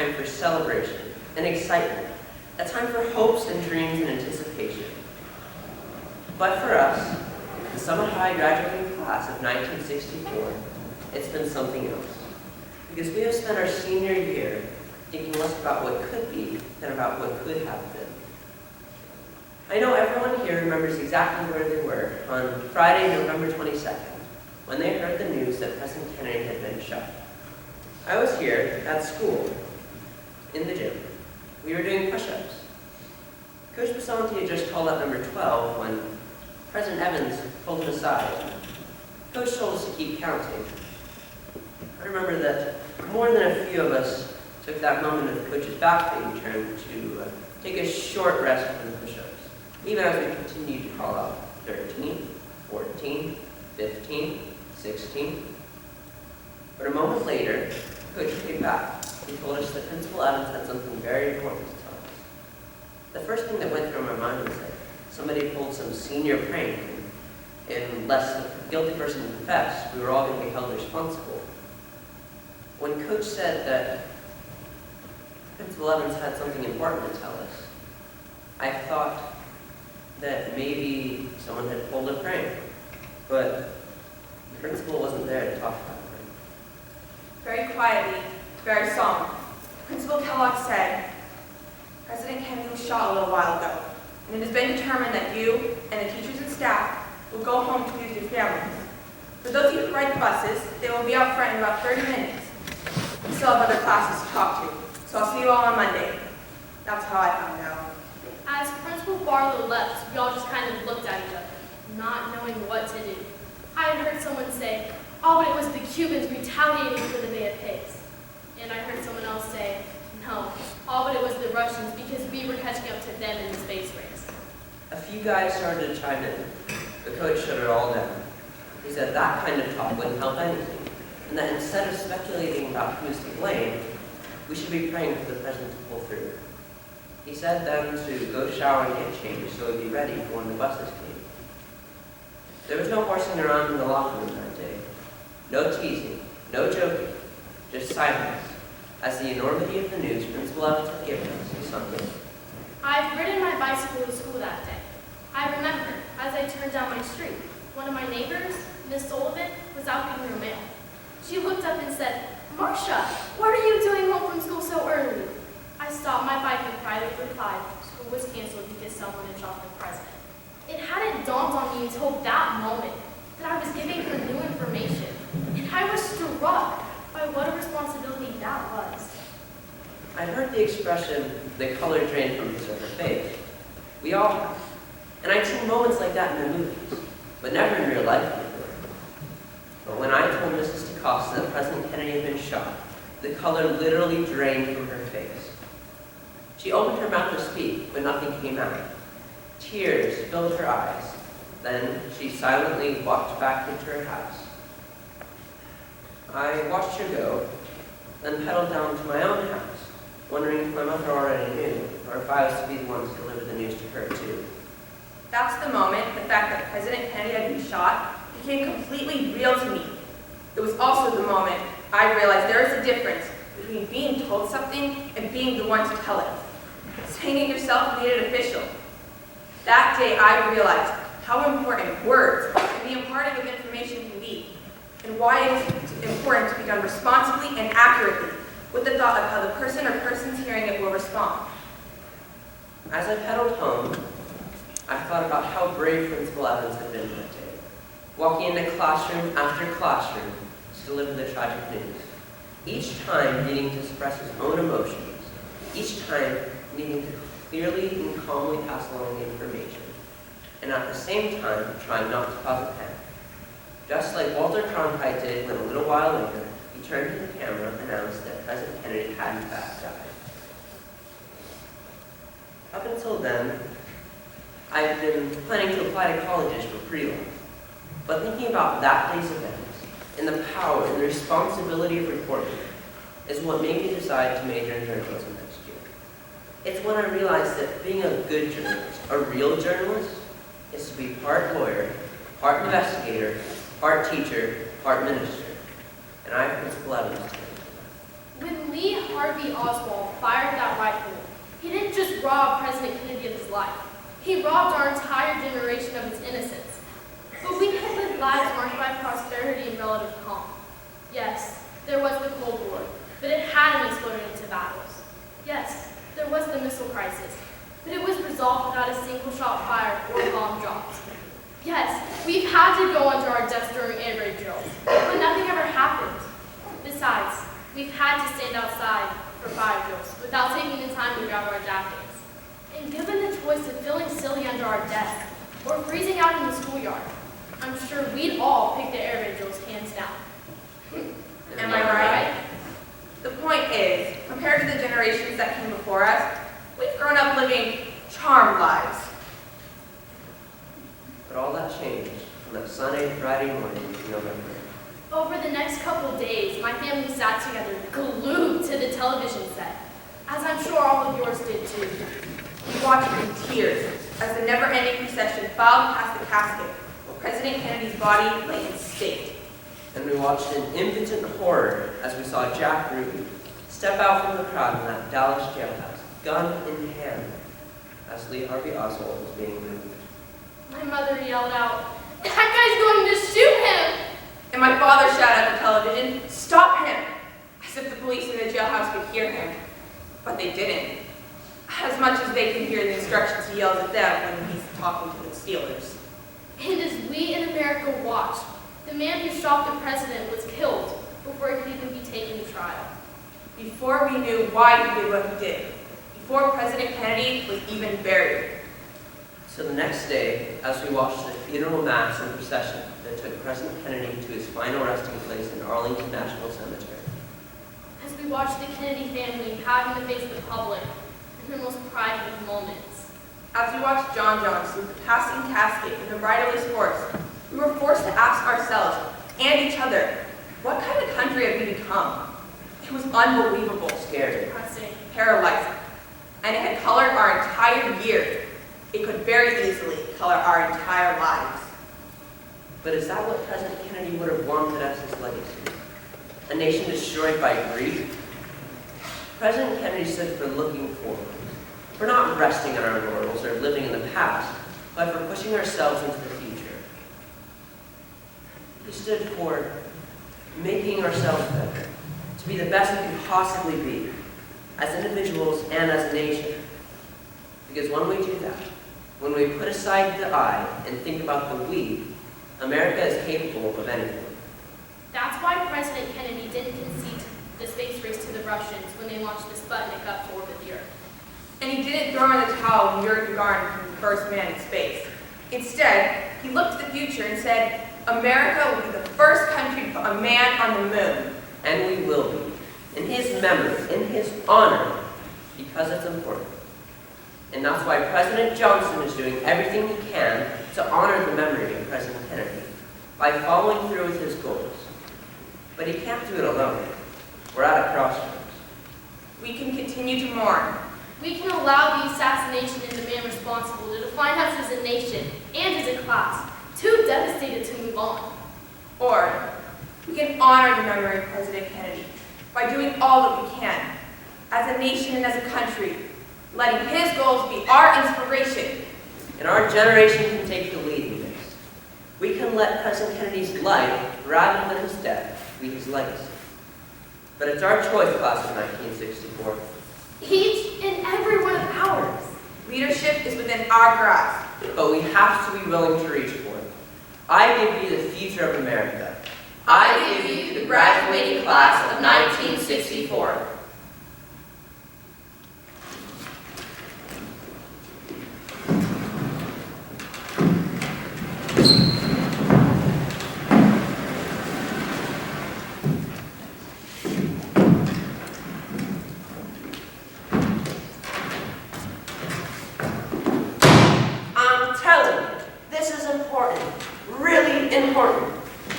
time for celebration and excitement, a time for hopes and dreams and anticipation. But for us, the Summit High graduating class of 1964, it's been something else. Because we have spent our senior year thinking less about what could be than about what could have been. I know everyone here remembers exactly where they were on Friday, November 22nd, when they heard the news that President Kennedy had been shot. I was here at school, in the gym. We were doing push-ups. Coach Basanti had just called up number 12 when President Evans pulled him aside. Coach told us to keep counting. I remember that more than a few of us took that moment of the coach's back being turned to take a short rest from the push-ups, even as we continued to call out 13, 14, 15, 16. But a moment later, Coach came back. He told us that Principal Evans had something very important to tell us. The first thing that went through my mind was that somebody pulled some senior prank, and unless the guilty person confessed, we were all going to be held responsible. When Coach said that Principal Evans had something important to tell us, I thought that maybe someone had pulled a prank, but the principal wasn't there to talk about it. Very quietly, very solemn, Principal Kellogg said, President Kennedy was shot a little while ago, and it has been determined that you and the teachers and staff will go home to be with your families. For those of you who ride the buses, they will be out front in about 30 minutes. We still have other classes to talk to, so I'll see you all on Monday. That's how I found out. As Principal Barlow left, we all just kind of looked at each other, not knowing what to do. I had heard someone say, oh, but it was the Cubans retaliating for the Bay of Pigs. And I heard someone else say, no, all but it was the Russians because we were catching up to them in the space race. A few guys started to chime in, but Coach shut it all down. He said that kind of talk wouldn't help anything, and that instead of speculating about who's to blame, we should be praying for the president to pull through. He said then to go shower and get changed so he'd be ready for when the buses came. There was no horsing around in the locker room that day. No teasing, no joking, just silence, as the enormity of the news Principal Evans had given us was something. I've ridden my bicycle to school that day. I remember, as I turned down my street, one of my neighbors, Miss Sullivan, was out getting her mail. She looked up and said, Marcia, what are you doing home from school so early? I stopped my bike and privately replied, school was canceled because someone had shot the president. It hadn't dawned on me until that moment that I was giving her new information, and I was struck by what a responsibility that was. I heard the expression, the color drained from his or her face. We all have. And I'd seen moments like that in the movies, but never in real life before. But when I told Mrs. DeCosta that President Kennedy had been shot, the color literally drained from her face. She opened her mouth to speak, but nothing came out. Tears filled her eyes. Then she silently walked back into her house. I watched her go, then pedaled down to my own house, wondering if my mother already knew, or if I was to be the one to deliver the news to her too. That's the moment the fact that President Kennedy had been shot became completely real to me. It was also the moment I realized there is a difference between being told something and being the one to tell it. Saying it yourself made it official. That day I realized how important words and the imparting of information can be, and why it is important to be done responsibly and accurately, with the thought of how the person or persons hearing it will respond. As I pedaled home, I thought about how brave Principal Evans had been that day, walking into classroom after classroom to deliver the tragic news, each time needing to express his own emotions, each time needing to clearly and calmly pass along the information, and at the same time trying not to cause a panic. Just like Walter Cronkite did when a little while later, he turned to the camera and announced that President Kennedy had in fact died. Up until then, I've been planning to apply to colleges for pretty long, but thinking about that day's events and the power and the responsibility of reporting is what made me decide to major in journalism next year. It's when I realized that being a good journalist, a real journalist, is to be part lawyer, part investigator, part teacher, part minister. And I have Principal Evans to thank for that. When Lee Harvey Oswald fired that rifle, he didn't just rob President Kennedy of his life. He robbed our entire generation of its innocence. But we had lived lives marked by prosperity and relative calm. Yes, there was the Cold War, but it hadn't exploded into battles. Yes, there was the missile crisis, but it was resolved without a single shot fired or bomb dropped. Yes, we've had to go under our desks during air raid drills, but nothing ever happened. Besides, we've had to stand outside for fire drills without taking the time to grab our jackets. And given the choice of feeling silly under our desk or freezing out in the schoolyard, I'm sure we'd all pick the air raid drills hands down. Am I right? The point is, compared to the generations that came before us, we've grown up living charmed lives. But all that changed from that Sunday, Friday morning in November. Over the next couple days, my family sat together, glued to the television set, as I'm sure all of yours did too. We watched in tears as the never-ending procession filed past the casket where President Kennedy's body lay in state. And we watched in impotent horror as we saw Jack Ruby step out from the crowd in that Dallas jailhouse, gun in hand, as Lee Harvey Oswald was being moved. My mother yelled out, "That guy's going to shoot him!" And my father shouted at the television, "Stop him!" as if the police in the jailhouse could hear him. But they didn't. As much as they can hear the instructions he yells at them when he's talking to the Steelers. And as we in America watched, the man who shot the president was killed before he could even be taken to trial. Before we knew why he did what he did. Before President Kennedy was even buried. So the next day, as we watched the funeral mass and procession that took President Kennedy to his final resting place in Arlington National Cemetery. As we watched the Kennedy family having to face the public in their most private moments. As we watched John sweep the passing casket in the riderless horse, we were forced to ask ourselves and each other, what kind of country have we become? It was unbelievable, Scary. Depressing. paralyzing, and it had colored our entire year. It could very easily color our entire lives. But is that what President Kennedy would have wanted as his legacy? A nation destroyed by grief? President Kennedy stood for looking forward, for not resting on our laurels or living in the past, but for pushing ourselves into the future. He stood for making ourselves better, to be the best we could possibly be, as individuals and as a nation. Because when we do that, when we put aside the I and think about the we, America is capable of anything. That's why President Kennedy didn't concede the space race to the Russians when they launched the Sputnik up to orbit the Earth. And he didn't throw in the towel when Yuri Gagarin became the first man in space. Instead, he looked to the future and said, America will be the first country to put a man on the moon. And we will be, in his memory, in his honor, because it's important. And that's why President Johnson is doing everything he can to honor the memory of President Kennedy by following through with his goals. But he can't do it alone. We're at a crossroads. We can continue to mourn. We can allow the assassination of the man responsible to define us as a nation and as a class, too devastated to move on. Or we can honor the memory of President Kennedy by doing all that we can, as a nation and as a country, letting his goals be our inspiration. And our generation can take the lead in this. We can let President Kennedy's life, rather than his death, be his legacy. But it's our choice, class of 1964. Each and every one of ours. Leadership is within our grasp. But we have to be willing to reach for it. I give you the future of America. I give you the graduating class of 1964. I'm telling you, this is important, really important.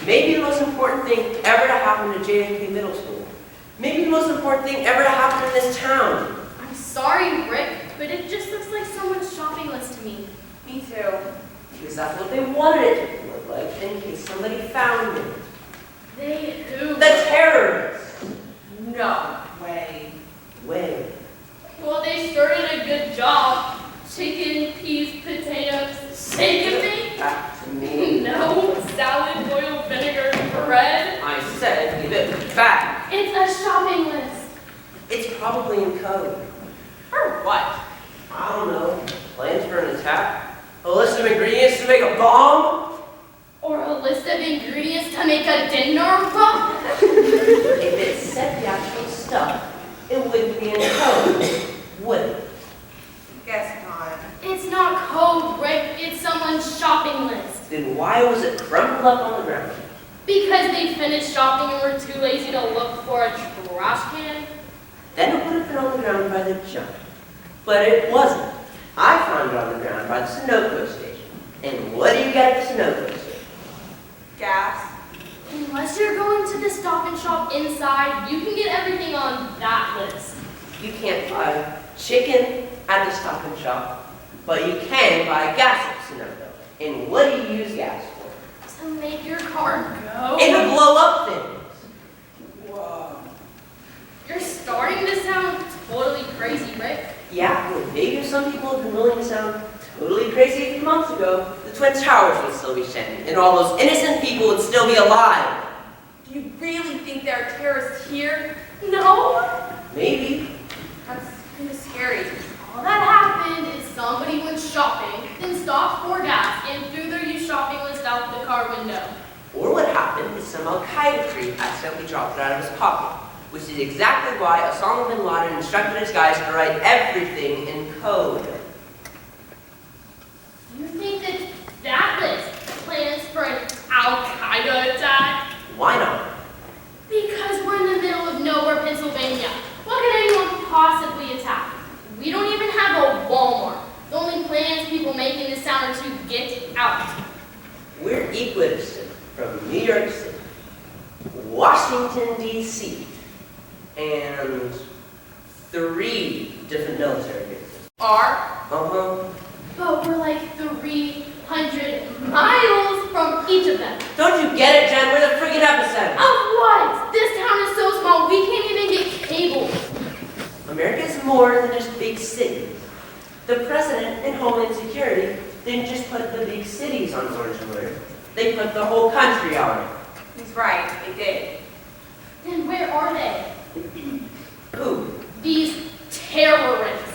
Maybe the most important thing ever to happen to J&K Middle School. Maybe the most important thing ever to happen in this town. I'm sorry, Rick, but it just looks like someone's shopping list to me. Me too. Because that's what they wanted it to look like, in case somebody found it. They who? The terrorists! No, Way. Well, they started a good job. Chicken, peas, potatoes, steak and bake. Back to me. No, salad, oil, vinegar, bread. I said give it back. It's a shopping list. It's probably in code. For what? I don't know. Plans for an attack? A list of ingredients to make a bomb? Or a list of ingredients to make a dinner roll. If it said the actual stuff, it wouldn't be in code, would it? Guess not. It's not code, Rick. It's someone's shopping list. Then why was it crumpled up on the ground? Because they finished shopping and were too lazy to look for a trash can. Then it would have been on the ground by the junk. But it wasn't. I found it on the ground by the Sunoco station. And what do you get at the Sunoco station? Gas. Unless you're going to the Stop and Shop inside, you can get everything on that list. You can't buy chicken at the Stop and Shop, but you can buy gas at Sunoco. And what do you use gas for? To make your car go. And to blow up things. Whoa. You're starting to sound totally crazy, Rick. Yeah, well, maybe some people have been willing to sound totally crazy a few months ago, the Twin Towers would still be standing, and all those innocent people would still be alive. Do you really think there are terrorists here? No. Maybe. That's kind of scary. All that happened is somebody went shopping, then stopped for gas, and threw their used shopping list out the car window. Or what happened is some Al-Qaeda freak accidentally dropped it out of his pocket, which is exactly why Osama bin Laden instructed his guys to write everything in code. You think that that list plans for an Al-Qaeda attack? Why not? Because we're in the middle of nowhere, Pennsylvania. What could anyone possibly attack? We don't even have a Walmart. The only plans people make in this town are to get out. We're equidistant from New York City, Washington, D.C., and 3 different military bases. Are? But we're like 300 miles from each of them. Don't you get it, Jen? We're the freaking epicenter. Of what? This town is so small, we can't even get cable. America is more than just big cities. The President and Homeland Security didn't just put the big cities on orange alert. They put the whole country on it. He's right, they did. Then where are they? Who? These terrorists.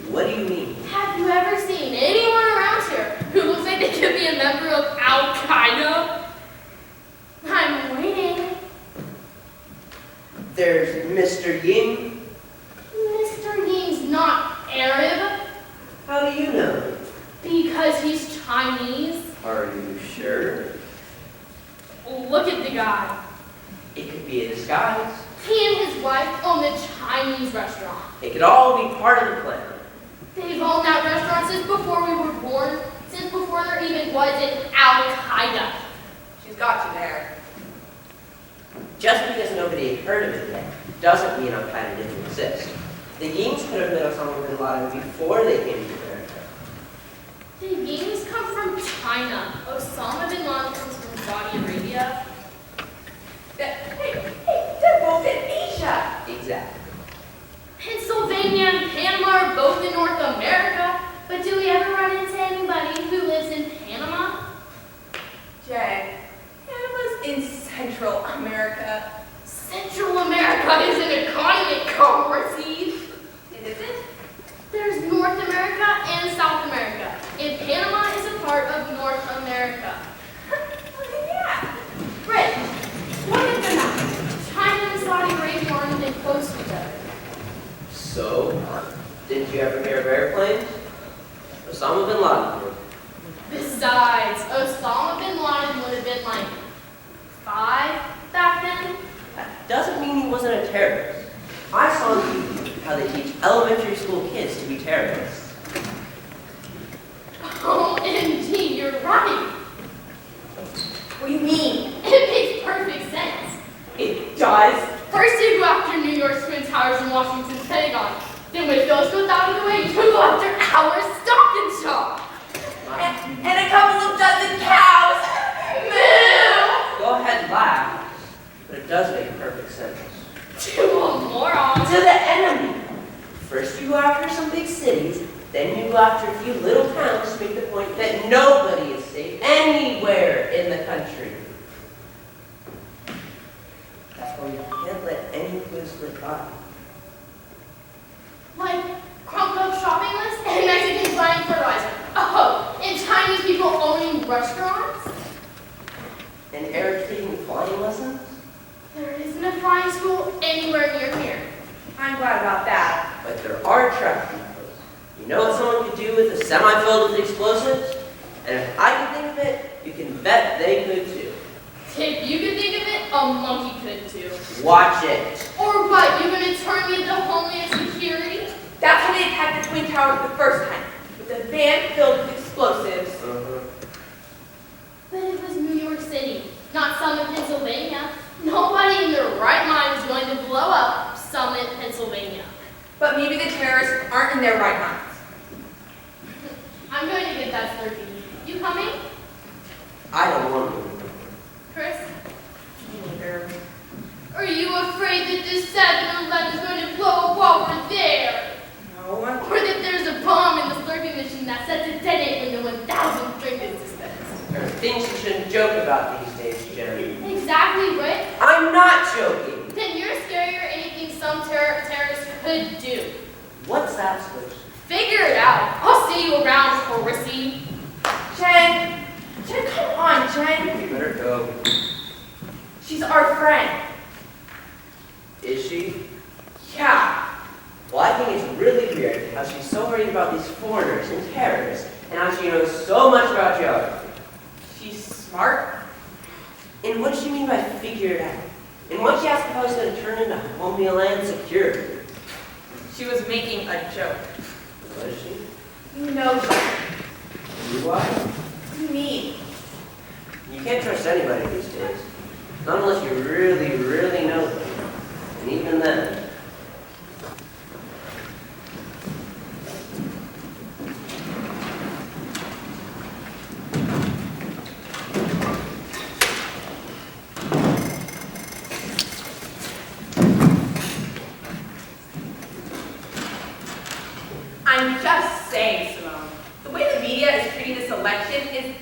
What do you mean? Have you ever seen anyone around here who looks like they could be a member of Al-Qaeda? I'm waiting. There's Mr. Ying. Mr. Ying's not Arab How do you know? because he's Chinese. Are you sure? Look at the guy. It could be a disguise. He and his wife own the Chinese restaurant. It could all be part of the plan. They've owned that restaurant since before we were born, since before there even was an Al-Qaeda. She's got you there. Just because nobody had heard of it yet doesn't mean Al-Qaeda didn't exist. The Yings could have met Osama bin Laden before they came to America. The Yings come from China. Osama bin Laden comes from Saudi Arabia. Hey, they're both in Asia. Exactly. Pennsylvania and Panama are both in North America, but do we ever run into anybody who lives in Panama? Jen, Panama's in Central America. Central America is an economy, Conversey. It isn't? There's North America and South America, and Panama is a part of North America. Yeah. Rick, look at the map. China and Saudi Arabia aren't even close to each other. So, didn't you ever hear of airplanes? Osama bin Laden did. Besides, Osama bin Laden would have been like 5 back then. That doesn't mean he wasn't a terrorist. I saw on TV how they teach elementary school kids to be terrorists. OMG, you're right. What do you mean? It makes perfect sense. It does. First you go after New York's Twin Towers and Washington's Pentagon. Then with those both out of the way, you go after our Stop and Shop. And a couple of dozen cows. Moo! Go ahead and laugh, but it does make perfect sense. To a moron. To and you go after a few little towns to make the point that nobody is safe anywhere in the country. That's why you can't let any clue slip by. Like crumped up shopping lists and Mexicans buying fertilizer. Oh, and Chinese people owning restaurants? And Arabs taking flying lessons? There isn't a flying school anywhere near here. I'm glad about that. But there are trap depots. You know what someone could do with a semi filled with explosives? And if I can think of it, you can bet they could too. If you could think of it, a monkey could too. Watch it. Or what, you gonna turn me into Homeland Security? That's how they attacked the Twin Towers the first time, with a van filled with explosives. But it was New York City, not Summit, Pennsylvania. Nobody in their right mind is going to blow up Summit, Pennsylvania. But maybe the terrorists aren't in their right minds. I'm going to get that Slurpee. You coming? I don't want to. Chris? Neither. Are you afraid that this 7-Eleven is going to blow up over there? No one. Or that there's a bomb in the Slurpee machine that sets a detonate when the 1,000th drink is dispensed? There are things you shouldn't joke about these days, Jerry. Exactly, Rick. I'm not joking. Then you're scarier than anything some terrorist could do. What's that supposed to Figure it out. I'll see you around, Horacy. Jen, come on, Jen. You better go. She's our friend. Is she? Yeah. Well, I think it's really weird how she's so worried about these foreigners and terrorists, and how she knows so much about geography. She's smart. And what does she mean by figure it out? And what she asked if I was going to turn into Homeland Security? She was making a joke. What is she? You know, You are? me. You can't trust anybody these days. Not unless you really, really know them. And even then. I'm just saying, Simone. The way the media is treating this election is...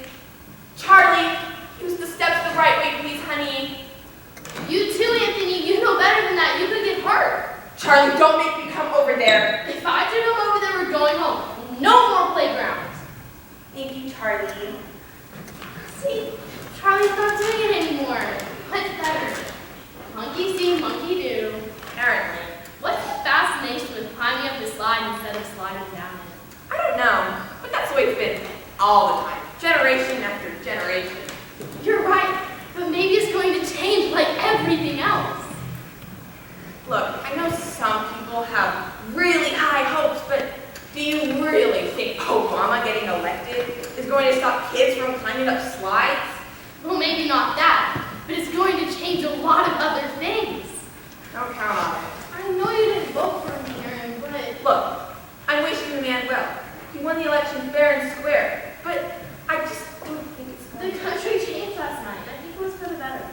Charlie, use the steps the right way, please, honey. You too, Anthony. You know better than that. You could get hurt. Charlie, don't make me come over there. If I do come over there, we're going home. No more playgrounds. Thank you, Charlie. See, Charlie's not doing it anymore. What's better? Monkey see, monkey do. Apparently. What's the fascination with climbing up the slide instead of sliding down it? I don't know, but that's the way it's been all the time. Generation after generation. You're right, but maybe it's going to change like everything else. Look, I know some people have really high hopes, but do you really think Obama getting elected is going to stop kids from climbing up slides? Well, maybe not that, but it's going to change a lot of other things. Don't count on it. I know you didn't vote for me, Aaron, but... Look, I wish the man well. He won the election fair and square, but I just don't think it's The going to... country changed last night. I think it was for the better.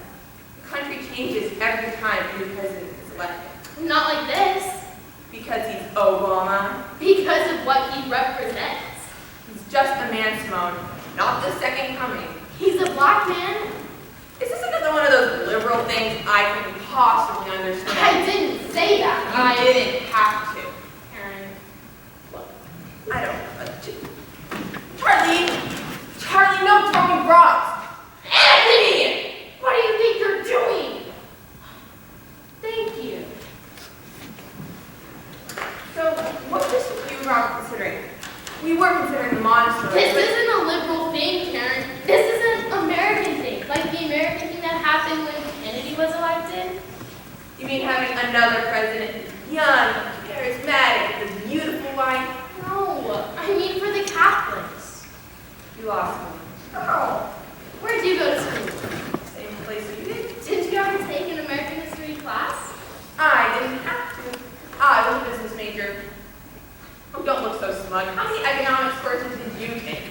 The country changes every time a new president is elected. Not like this, Because he's Obama. because of what he represents. He's just a man, Simone, not the second coming. He's a black man. Is this another one of those liberal things I couldn't possibly understand? I didn't say that. You didn't have to. Aaron, Look, I don't know. Charlie, no throwing rocks. Anthony! What do you think you're doing? Thank you. So, what was you wrong considering? We were considering the monastery. This but- isn't a liberal thing, Karen. This is an American thing, like the American thing that happened when Kennedy was elected. You mean having another president who's young, charismatic, with a beautiful wife? No, I mean for the Catholics. You lost me. Oh, where'd you go to school? Same place you did. Did you ever take an American history class? I didn't have to. I was a business major. Oh, don't look so smug. How many economics courses did you take?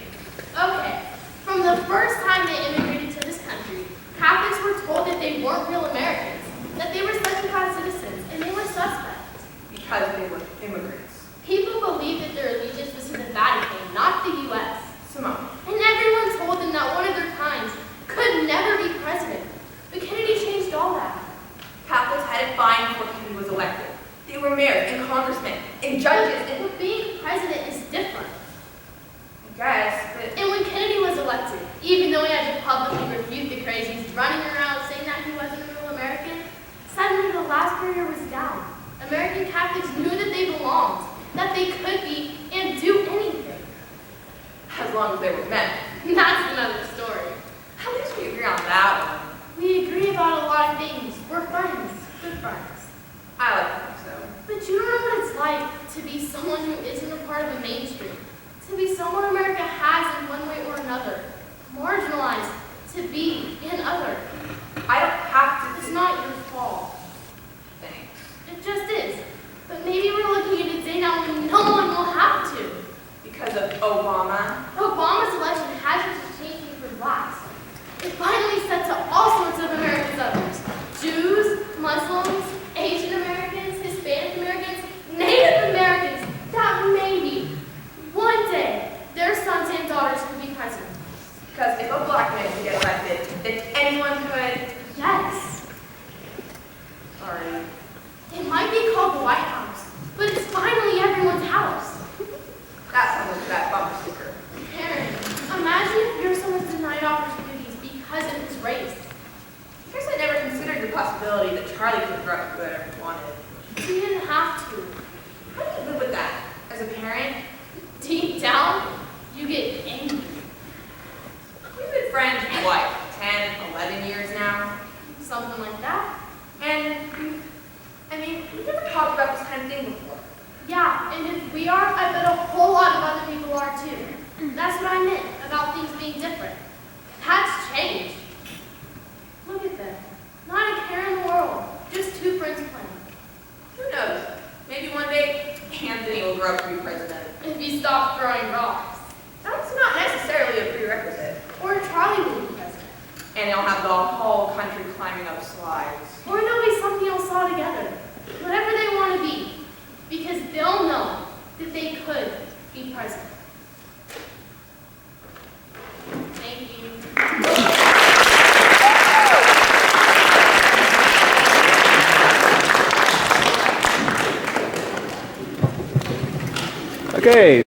Okay, from the first time they immigrated to this country, Catholics were told that they weren't real Americans, that they were second-class citizens, and they were suspects. Because they were immigrants. People believed that their allegiance was to the bad publicly refute the crazies running around saying that he wasn't a real American, suddenly the last barrier was down. American Catholics knew that they belonged, that they could be and do anything. As long as they were men. That's another story. At least we agree on that one. We agree about a lot of things. We're friends, good friends. I like to think so. But you don't know what it's like to be someone who isn't a part of the mainstream, to be someone America has in one way or another, marginalized, to be an other. I don't have to. It's not your fault. Thanks. It just is. But maybe we're looking at a day now when no one will have to. Because of Obama. Obama's election hasn't just changed things for blacks. It finally said to all sorts of America's others, Jews, Muslims, Asian Americans, Hispanic Americans, Native Americans, that maybe one day their sons and daughters could be president. Because if a black man could get elected, if anyone could. Yes. Sorry. It might be called the White House, but it's finally everyone's house. That sounds like that bumper sticker. Karen, imagine if you're someone's denied opportunities because of his race. I guess I never considered the possibility that Charlie could grow up to whatever he wanted. You didn't have to. How do you live with that? As a parent? Deep down, you get angry. We've been friends for what, 10, 11 years now? Something like that. And, we've never talked about this kind of thing before. Yeah, and if we are, I bet a whole lot of other people are too. That's what I meant about things being different. That's changed. Look at them. Not a care in the world. Just two friends playing. Who knows? Maybe one day Anthony will grow up to be president. If he stops throwing rocks. That's not necessarily a prerequisite. Or Charlie will be president. And he'll have the whole country climbing up slides. Or there'll be something else altogether. Whatever they want to be. Because they'll know that they could be president. Thank you. Okay.